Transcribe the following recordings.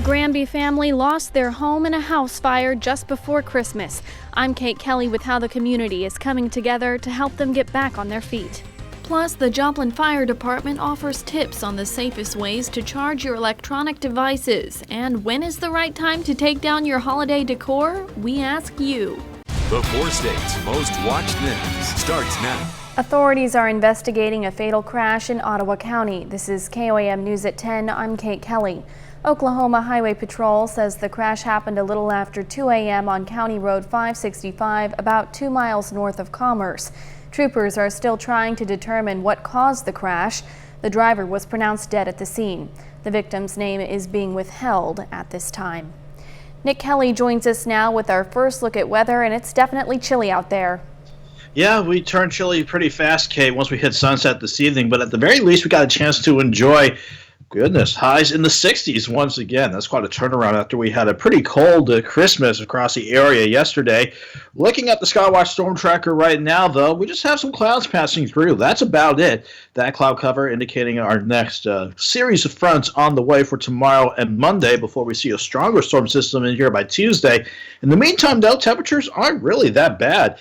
GRANBY family lost their home in a house fire just before Christmas. I'm Kate Kelly with how the community is coming together to help them get back on their feet. Plus, the Joplin Fire Department offers tips on the safest ways to charge your electronic devices. And when is the right time to take down your holiday decor? We ask you. The 4 states' most watched news starts now. Authorities are investigating a fatal crash in Ottawa County. This is KOAM News at 10. I'm Kate Kelly. Oklahoma Highway Patrol says the crash happened a little after 2 a.m. on County Road 565, about 2 miles north of Commerce. Troopers are still trying to determine what caused the crash. The driver was pronounced dead at the scene. The victim's name is being withheld at this time. Nick Kelly joins us now with our first look at weather, and it's definitely chilly out there. Yeah, we turned chilly pretty fast, Kate, once we hit sunset this evening, but at the very least we got a chance to enjoy highs in the 60s once again. That's quite a turnaround after we had a pretty cold Christmas across the area yesterday. Looking at the Skywatch Storm Tracker right now, though, we just have some clouds passing through. That's about it. That cloud cover indicating our next series of fronts on the way for tomorrow and Monday before we see a stronger storm system in here by Tuesday. In the meantime, though, temperatures aren't really that bad.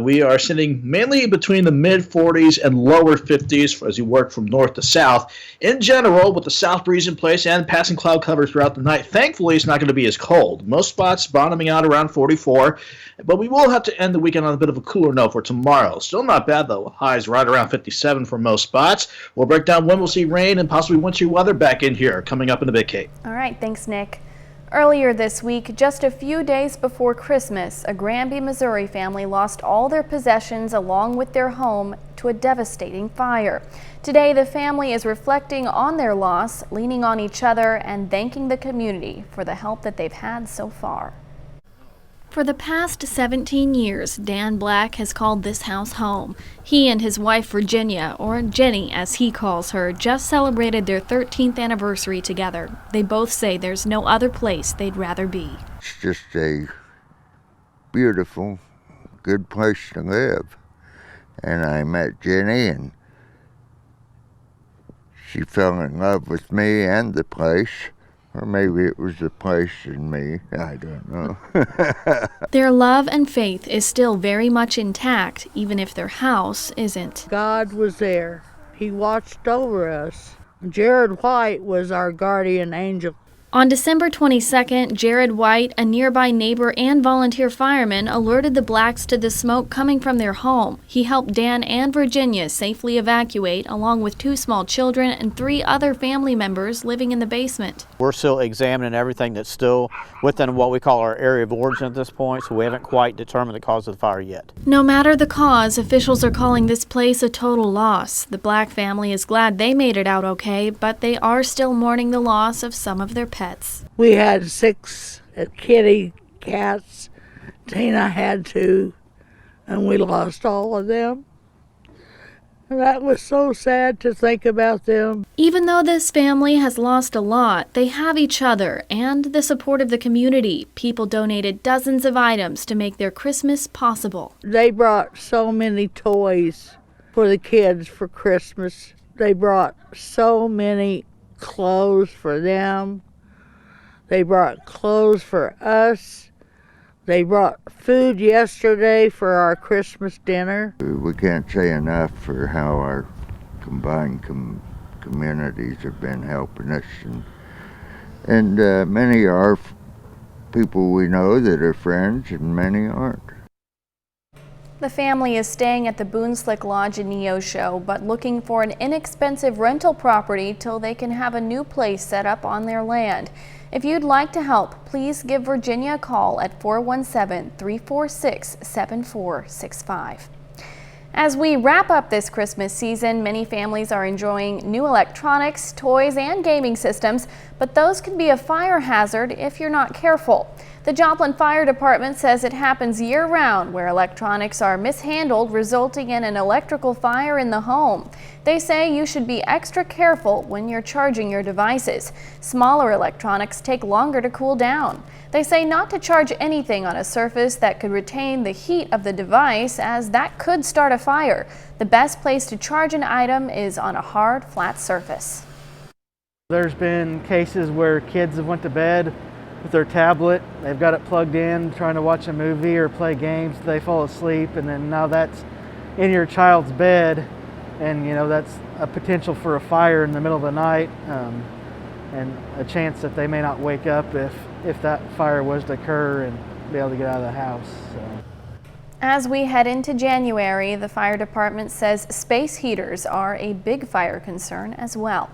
We are sitting mainly between the mid-40s and lower 50s as you work from north to south. In general, with the south breeze in place and passing cloud cover throughout the night, thankfully it's not going to be as cold. Most spots bottoming out around 44, but we will have to end the weekend on a bit of a cooler note for tomorrow. Still not bad, though. Highs right around 57 for most spots. We'll break down when we'll see rain and possibly wintry weather back in here coming up in a bit, Kate. All right, thanks, Nick. Earlier this week, just a few days before Christmas, a Granby, Missouri family lost all their possessions along with their home to a devastating fire. Today, the family is reflecting on their loss, leaning on each other, and thanking the community for the help that they've had so far. For the past 17 years, Dan Black has called this house home. He and his wife Virginia, or Jenny as he calls her, just celebrated their 13th anniversary together. They both say there's no other place they'd rather be. It's just a beautiful, good place to live. And I met Jenny and she fell in love with me and the place. Or maybe it was the place in me. I don't know. Their love and faith is still very much intact, even if their house isn't. God was there. He watched over us. Jared White was our guardian angel. On December 22nd, Jared White, a nearby neighbor and volunteer fireman, alerted the Blacks to the smoke coming from their home. He helped Dan and Virginia safely evacuate, along with 2 small children and 3 other family members living in the basement. We're still examining everything that's still within what we call our area of origin at this point, so we haven't quite determined the cause of the fire yet. No matter the cause, officials are calling this place a total loss. The Black family is glad they made it out okay, but they are still mourning the loss of some of their pets. We had 6 kitty cats. Tina had 2, and we lost all of them. And that was so sad to think about them. Even though this family has lost a lot, they have each other and the support of the community. People donated dozens of items to make their Christmas possible. They brought so many toys for the kids for Christmas. They brought so many clothes for them. They brought clothes for us. They brought food yesterday for our Christmas dinner. We can't say enough for how our combined communities have been helping us. And many are people we know that are friends and many aren't. The family is staying at the Boonslick Lodge in Neosho, but looking for an inexpensive rental property till they can have a new place set up on their land. If you'd like to help, please give Virginia a call at 417-346-7465. As we wrap up this Christmas season, many families are enjoying new electronics, toys, and gaming systems, but those can be a fire hazard if you're not careful. The Joplin Fire Department says it happens year-round where electronics are mishandled, resulting in an electrical fire in the home. They say you should be extra careful when you're charging your devices. Smaller electronics take longer to cool down. They say not to charge anything on a surface that could retain the heat of the device, as that could start a fire. The best place to charge an item is on a hard, flat surface. There's been cases where kids have went to bed with their tablet, they've got it plugged in, trying to watch a movie or play games, they fall asleep, and then now that's in your child's bed, and that's a potential for a fire in the middle of the night, and a chance that they may not wake up if that fire was to occur and be able to get out of the house. So. As we head into January, the fire department says space heaters are a big fire concern as well.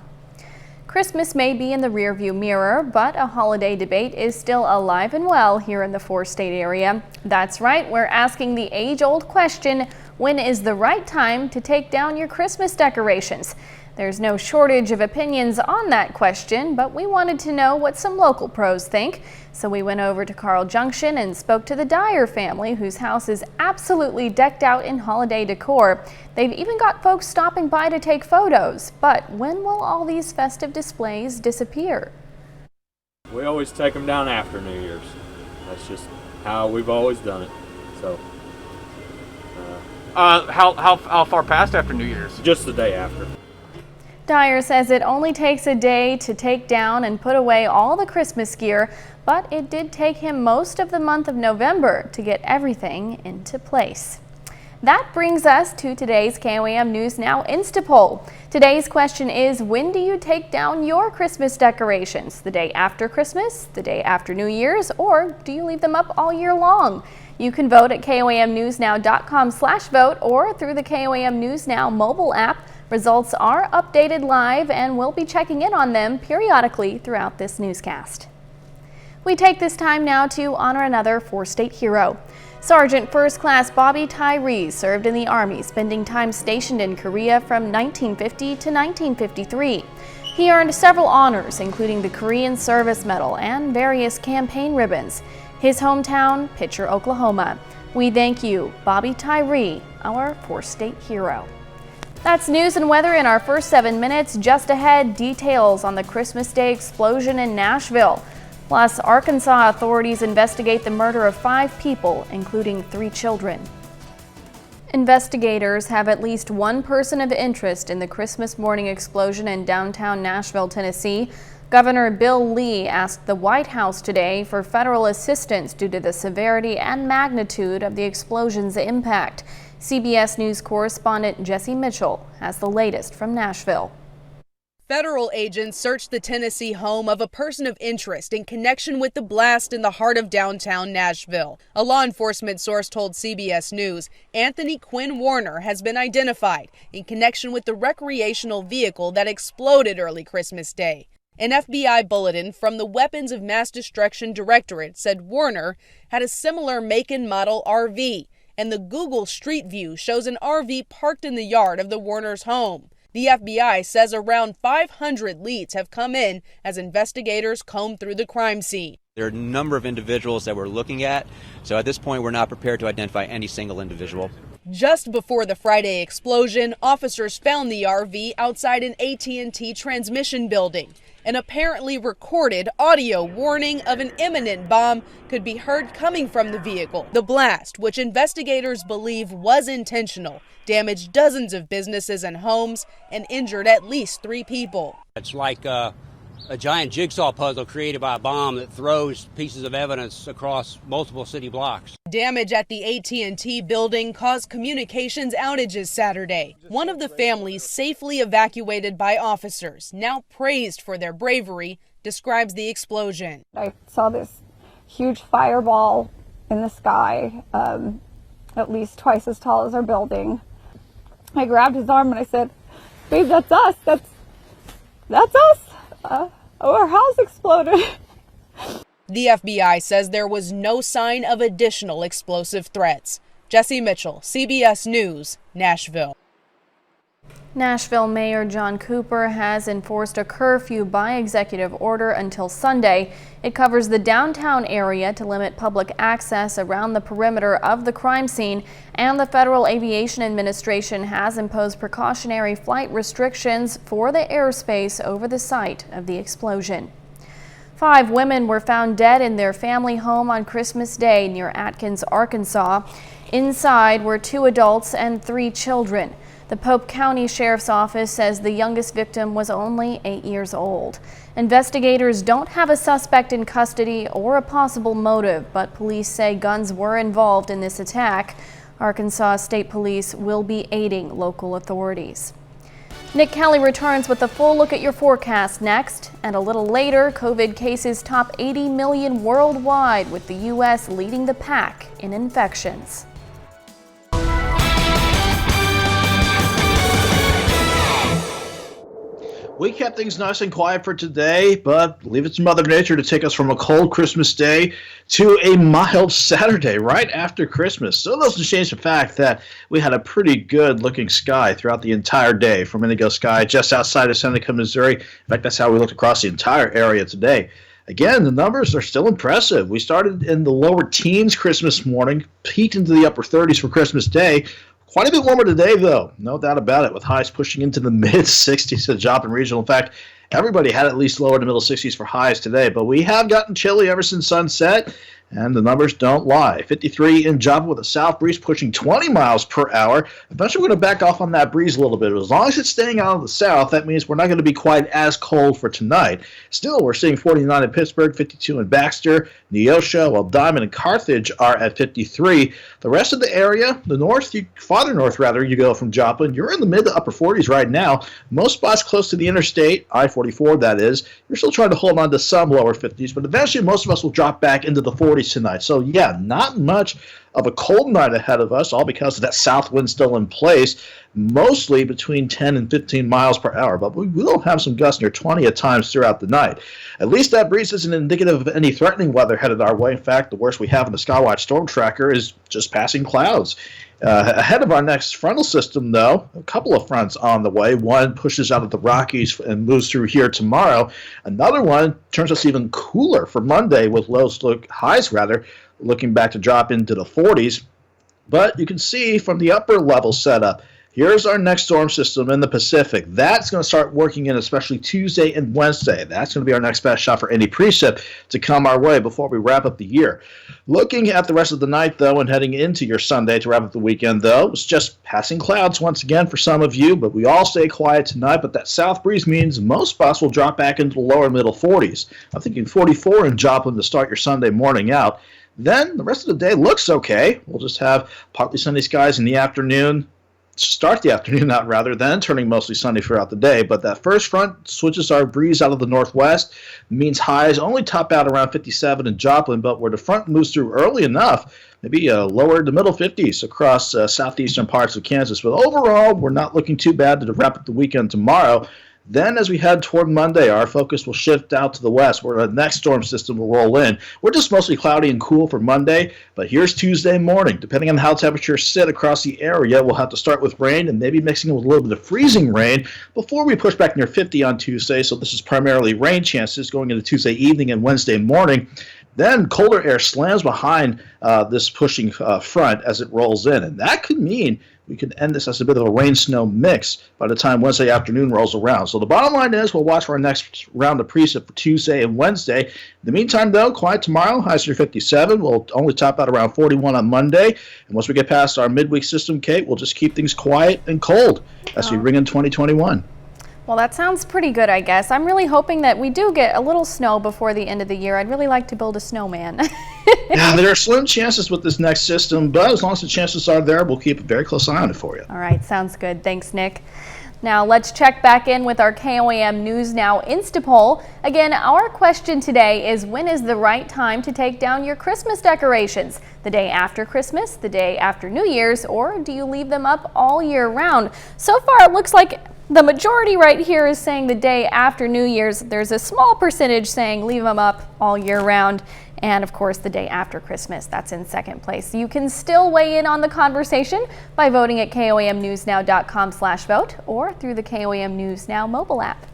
Christmas may be in the rearview mirror, but a holiday debate is still alive and well here in the four-state area. That's right, we're asking the age-old question, when is the right time to take down your Christmas decorations? There's no shortage of opinions on that question, but we wanted to know what some local pros think. So we went over to Carl Junction and spoke to the Dyer family, whose house is absolutely decked out in holiday decor. They've even got folks stopping by to take photos. But when will all these festive displays disappear? We always take them down after New Year's. That's just how we've always done it. So. How far past after New Year's? Just the day after. Dyer says it only takes a day to take down and put away all the Christmas gear, but it did take him most of the month of November to get everything into place. That brings us to today's KOAM News Now Instapoll. Today's question is, when do you take down your Christmas decorations? The day after Christmas, the day after New Year's, or do you leave them up all year long? You can vote at KOAMnewsnow.com/vote or through the KOAM News Now mobile app. Results are updated live, and we'll be checking in on them periodically throughout this newscast. We take this time now to honor another four-state hero. Sergeant First Class Bobby Tyree served in the Army, spending time stationed in Korea from 1950 to 1953. He earned several honors, including the Korean Service Medal and various campaign ribbons. His hometown, Pitcher, Oklahoma. We thank you, Bobby Tyree, our four-state hero. That's news and weather in our first 7 minutes. Just ahead, details on the Christmas Day explosion in Nashville. Plus, Arkansas authorities investigate the murder of 5 people, including 3 children. Investigators have at least one person of interest in the Christmas morning explosion in downtown Nashville, Tennessee. Governor Bill Lee asked the White House today for federal assistance due to the severity and magnitude of the explosion's impact. CBS News correspondent Jesse Mitchell has the latest from Nashville. Federal agents searched the Tennessee home of a person of interest in connection with the blast in the heart of downtown Nashville. A law enforcement source told CBS News Anthony Quinn Warner has been identified in connection with the recreational vehicle that exploded early Christmas Day. An FBI bulletin from the Weapons of Mass Destruction Directorate said Warner had a similar make and model RV, and the Google Street View shows an RV parked in the yard of the Warner's home. The FBI says around 500 leads have come in as investigators comb through the crime scene. There are a number of individuals that we're looking at, so at this point we're not prepared to identify any single individual. Just before the Friday explosion, officers found the RV outside an AT&T transmission building. An apparently recorded audio warning of an imminent bomb could be heard coming from the vehicle. The blast, which investigators believe was intentional, damaged dozens of businesses and homes and injured at least 3 people. It's like a giant jigsaw puzzle created by a bomb that throws pieces of evidence across multiple city blocks. Damage at the AT&T building caused communications outages Saturday. One of the families safely evacuated by officers, now praised for their bravery, describes the explosion. I saw this huge fireball in the sky, at least twice as tall as our building. I grabbed his arm and I said, "Babe, that's us. That's us. Our house exploded." The FBI says there was no sign of additional explosive threats. Jesse Mitchell, CBS News, Nashville. Nashville Mayor John Cooper has enforced a curfew by executive order until Sunday. It covers the downtown area to limit public access around the perimeter of the crime scene, and the Federal Aviation Administration has imposed precautionary flight restrictions for the airspace over the site of the explosion. 5 women were found dead in their family home on Christmas Day near Atkins, Arkansas. Inside were 2 adults and 3 children. The Pope County Sheriff's Office says the youngest victim was only 8 years old. Investigators don't have a suspect in custody or a possible motive, but police say guns were involved in this attack. Arkansas State Police will be aiding local authorities. Nick Kelly returns with a full look at your forecast next. And a little later, COVID cases top 80 million worldwide, with the U.S. leading the pack in infections. We kept things nice and quiet for today, but leave it to Mother Nature to take us from a cold Christmas day to a mild Saturday right after Christmas. So it doesn't change the fact that we had a pretty good looking sky throughout the entire day from Indigo Sky just outside of Seneca, Missouri. In fact, that's how we looked across the entire area today. Again, the numbers are still impressive. We started in the lower teens Christmas morning, peaked into the upper 30s for Christmas Day. Quite a bit warmer today, though, no doubt about it, with highs pushing into the mid-60s at Joplin Regional. In fact, everybody had at least lower to middle 60s for highs today, but we have gotten chilly ever since sunset, and the numbers don't lie. 53 in Joplin with a south breeze pushing 20 miles per hour. Eventually, we're going to back off on that breeze a little bit. But as long as it's staying out of the south, that means we're not going to be quite as cold for tonight. Still, we're seeing 49 in Pittsburgh, 52 in Baxter, Neosho, while Diamond and Carthage are at 53. The rest of the area, the north, farther north rather, you go from Joplin, you're in the mid to upper 40s right now. Most spots close to the interstate, I-44 that is, you're still trying to hold on to some lower 50s, but eventually most of us will drop back into the 40s tonight. So yeah, not much of a cold night ahead of us, all because of that south wind still in place, mostly between 10 and 15 miles per hour. But we will have some gusts near 20 at times throughout the night. At least that breeze isn't indicative of any threatening weather headed our way. In fact, the worst we have in the Skywatch Storm Tracker is just passing clouds. Ahead of our next frontal system, though, a couple of fronts on the way. One pushes out of the Rockies and moves through here tomorrow. Another one turns us even cooler for Monday, with highs looking back to drop into the 40s. But you can see from the upper level setup, here's our next storm system in the Pacific. That's going to start working in especially Tuesday and Wednesday. That's going to be our next best shot for any precip to come our way before we wrap up the year. Looking at the rest of the night, though, and heading into your Sunday to wrap up the weekend, though, it's just passing clouds once again for some of you, but we all stay quiet tonight. But that south breeze means most spots will drop back into the lower middle 40s. I'm thinking 44 in Joplin to start your Sunday morning out. Then the rest of the day looks okay. We'll just have partly sunny skies in the afternoon. Start the afternoon out rather, then turning mostly sunny throughout the day. But that first front switches our breeze out of the northwest, means highs only top out around 57 in Joplin, but where the front moves through early enough, maybe lower to middle 50s across southeastern parts of Kansas. But overall, we're not looking too bad to wrap up the weekend tomorrow. Then as we head toward Monday, our focus will shift out to the west, where the next storm system will roll in. We're just mostly cloudy and cool for Monday, but here's Tuesday morning. Depending on how temperatures sit across the area, we'll have to start with rain and maybe mixing it with a little bit of freezing rain before we push back near 50 on Tuesday. So this is primarily rain chances going into Tuesday evening and Wednesday morning. Then colder air slams behind this pushing front as it rolls in, and that could mean we could end this as a bit of a rain-snow mix by the time Wednesday afternoon rolls around. So the bottom line is we'll watch for our next round of precip for Tuesday and Wednesday. In the meantime, though, quiet tomorrow, highs near 57. We'll only top out around 41 on Monday. And once we get past our midweek system, Kate, we'll just keep things quiet and cold as we bring in 2021. Well, that sounds pretty good, I guess. I'm really hoping that we do get a little snow before the end of the year. I'd really like to build a snowman. Yeah, there are slim chances with this next system, but as long as the chances are there, we'll keep a very close eye on it for you. All right, sounds good. Thanks, Nick. Now let's check back in with our KOAM News Now Instapoll. Again, our question today is, when is the right time to take down your Christmas decorations? The day after Christmas, the day after New Year's, or do you leave them up all year round? So far, it looks like the majority right here is saying the day after New Year's. There's a small percentage saying leave them up all year round. And of course, the day after Christmas, that's in second place. You can still weigh in on the conversation by voting at KOAMnewsnow.com/vote or through the KOAM News Now mobile app.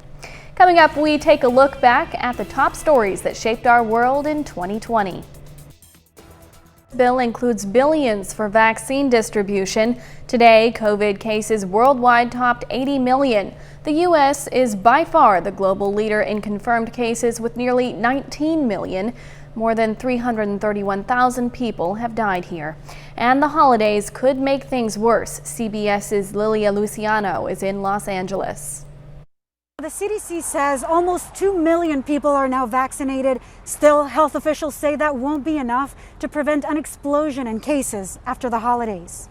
Coming up, we take a look back at the top stories that shaped our world in 2020. Bill includes billions for vaccine distribution. Today, COVID cases worldwide topped 80 million. The U.S. is by far the global leader in confirmed cases with nearly 19 million. More than 331,000 people have died here. And the holidays could make things worse. CBS's Lilia Luciano is in Los Angeles. The CDC says almost 2 million people are now vaccinated. Still, health officials say that won't be enough to prevent an explosion in cases after the holidays.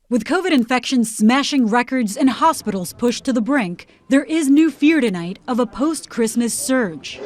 With COVID infections smashing records and hospitals pushed to the brink, there is new fear tonight of a post-Christmas surge.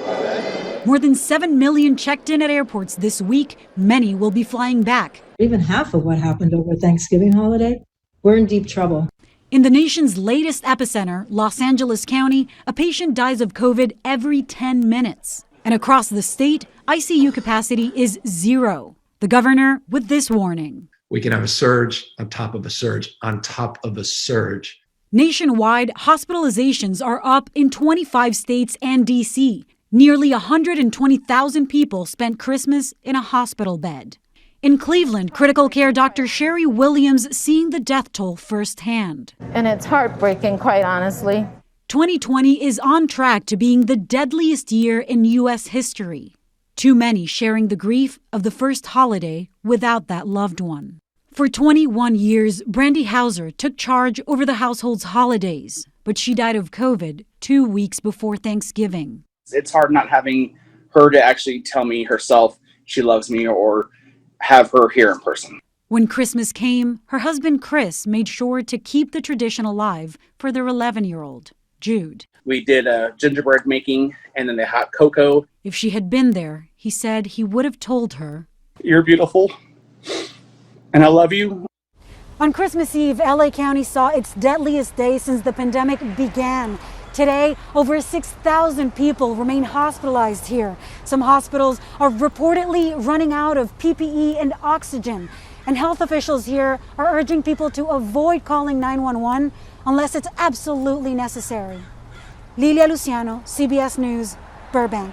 More than 7 million checked in at airports this week. Many will be flying back. Even half of what happened over Thanksgiving holiday, we're in deep trouble. In the nation's latest epicenter, Los Angeles County, a patient dies of COVID every 10 minutes. And across the state, ICU capacity is 0. The governor with this warning. We can have a surge on top of a surge on top of a surge. Nationwide, hospitalizations are up in 25 states and D.C. Nearly 120,000 people spent Christmas in a hospital bed. In Cleveland, critical care Dr. Sherry Williams seeing the death toll firsthand. And it's heartbreaking, quite honestly. 2020 is on track to being the deadliest year in U.S. history. Too many sharing the grief of the first holiday without that loved one. For 21 years, Brandy Hauser took charge over the household's holidays, but she died of COVID 2 weeks before Thanksgiving. It's hard not having her to actually tell me herself she loves me or have her here in person. When Christmas came, her husband Chris made sure to keep the tradition alive for their 11-year-old, Jude. We did a gingerbread making and then the hot cocoa. If she had been there, he said he would have told her, "You're beautiful, and I love you." On Christmas Eve, LA County saw its deadliest day since the pandemic began. Today, over 6,000 people remain hospitalized here. Some hospitals are reportedly running out of PPE and oxygen. And health officials here are urging people to avoid calling 911 unless it's absolutely necessary. Lilia Luciano, CBS News, Burbank.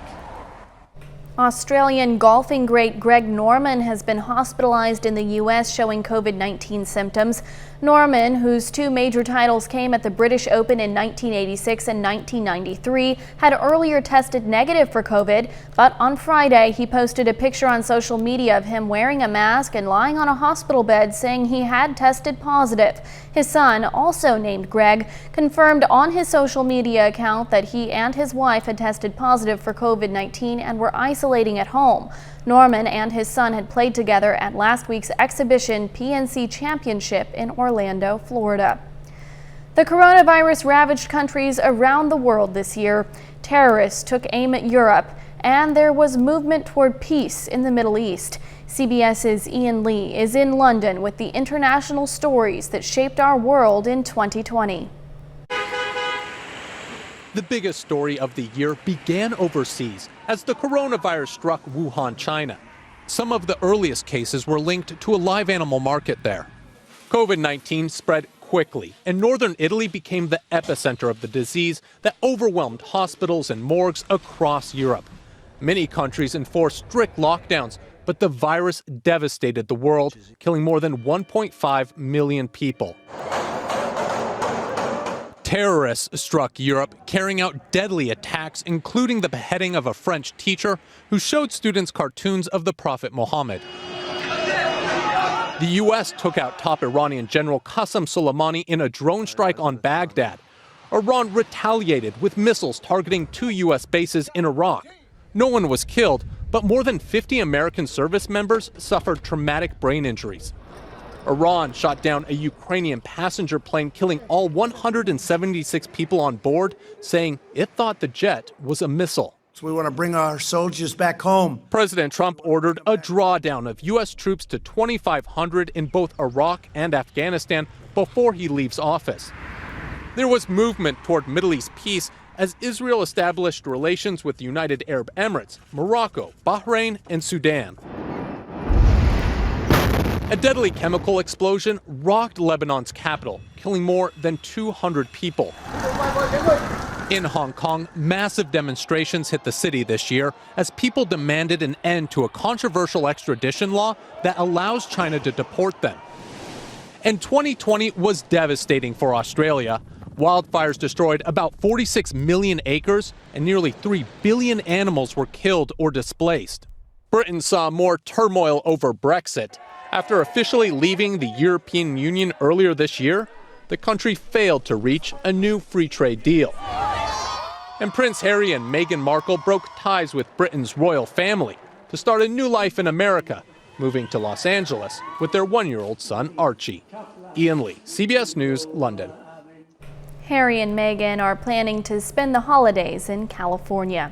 Australian golfing great Greg Norman has been hospitalized in the U.S. showing COVID-19 symptoms. Norman, whose 2 major titles came at the British Open in 1986 and 1993, had earlier tested negative for COVID, but on Friday he posted a picture on social media of him wearing a mask and lying on a hospital bed saying he had tested positive. His son, also named Greg, confirmed on his social media account that he and his wife had tested positive for COVID-19 and were isolating at home. Norman and his son had played together at last week's exhibition PNC Championship in Orlando, Florida. The coronavirus ravaged countries around the world this year. Terrorists took aim at Europe, and there was movement toward peace in the Middle East. CBS's Ian Lee is in London with the international stories that shaped our world in 2020. The biggest story of the year began overseas as the coronavirus struck Wuhan, China. Some of the earliest cases were linked to a live animal market there. COVID-19 spread quickly, and northern Italy became the epicenter of the disease that overwhelmed hospitals and morgues across Europe. Many countries enforced strict lockdowns, but the virus devastated the world, killing more than 1.5 million people. Terrorists struck Europe, carrying out deadly attacks, including the beheading of a French teacher who showed students cartoons of the Prophet Muhammad. The U.S. took out top Iranian General Qasem Soleimani in a drone strike on Baghdad. Iran retaliated with missiles targeting 2 U.S. bases in Iraq. No one was killed, but more than 50 American service members suffered traumatic brain injuries. Iran shot down a Ukrainian passenger plane, killing all 176 people on board, saying it thought the jet was a missile. So we want to bring our soldiers back home. President Trump ordered a drawdown of U.S. troops to 2,500 in both Iraq and Afghanistan before he leaves office. There was movement toward Middle East peace as Israel established relations with the United Arab Emirates, Morocco, Bahrain, and Sudan. A deadly chemical explosion rocked Lebanon's capital, killing more than 200 people. In Hong Kong, massive demonstrations hit the city this year as people demanded an end to a controversial extradition law that allows China to deport them. And 2020 was devastating for Australia. Wildfires destroyed about 46 million acres and nearly 3 billion animals were killed or displaced. Britain saw more turmoil over Brexit. After officially leaving the European Union earlier this year, the country failed to reach a new free trade deal. And Prince Harry and Meghan Markle broke ties with Britain's royal family to start a new life in America, moving to Los Angeles with their 1-year-old son, Archie. Ian Lee, CBS News, London. Harry and Meghan are planning to spend the holidays in California.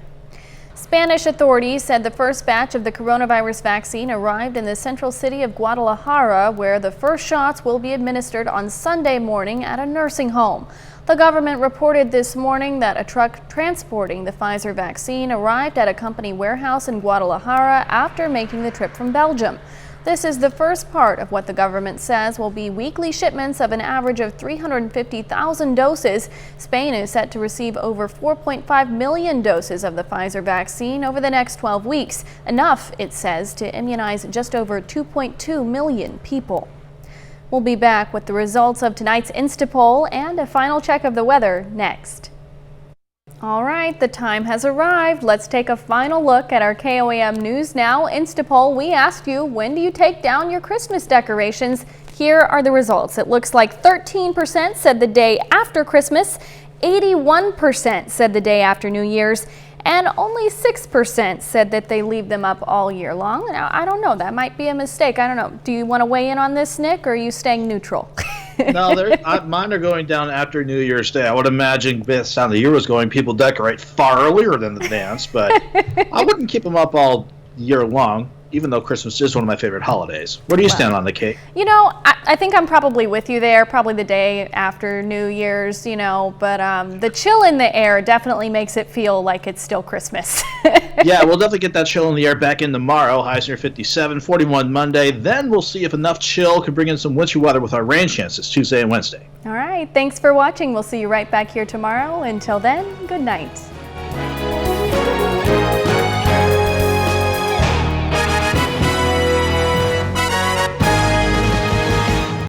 Spanish authorities said the first batch of the coronavirus vaccine arrived in the central city of Guadalajara, where the first shots will be administered on Sunday morning at a nursing home. The government reported this morning that a truck transporting the Pfizer vaccine arrived at a company warehouse in Guadalajara after making the trip from Belgium. This is the first part of what the government says will be weekly shipments of an average of 350,000 doses. Spain is set to receive over 4.5 million doses of the Pfizer vaccine over the next 12 weeks, enough, it says, to immunize just over 2.2 million people. We'll be back with the results of tonight's Instapoll and a final check of the weather next. All right, the time has arrived. Let's take a final look at our KOAM News Now Instapoll. We asked you, when do you take down your Christmas decorations? Here are the results. It looks like 13% said the day after Christmas, 81% said the day after New Year's, and only 6% said that they leave them up all year long. Now, I don't know, that might be a mistake. I don't know. Do you want to weigh in on this, Nick, or are you staying neutral? No, mine are going down after New Year's Day. I would imagine, based on the year was going, people decorate far earlier than advance, but I wouldn't keep them up all year long, even though Christmas is one of my favorite holidays. Where do you stand on the cake? You know, I think I'm probably with you there, probably the day after New Year's, you know, but the chill in the air definitely makes it feel like it's still Christmas. Yeah, we'll definitely get that chill in the air back in tomorrow. Highs near 57, 41 Monday. Then we'll see if enough chill can bring in some wintry weather with our rain chances Tuesday and Wednesday. All right, thanks for watching. We'll see you right back here tomorrow. Until then, good night.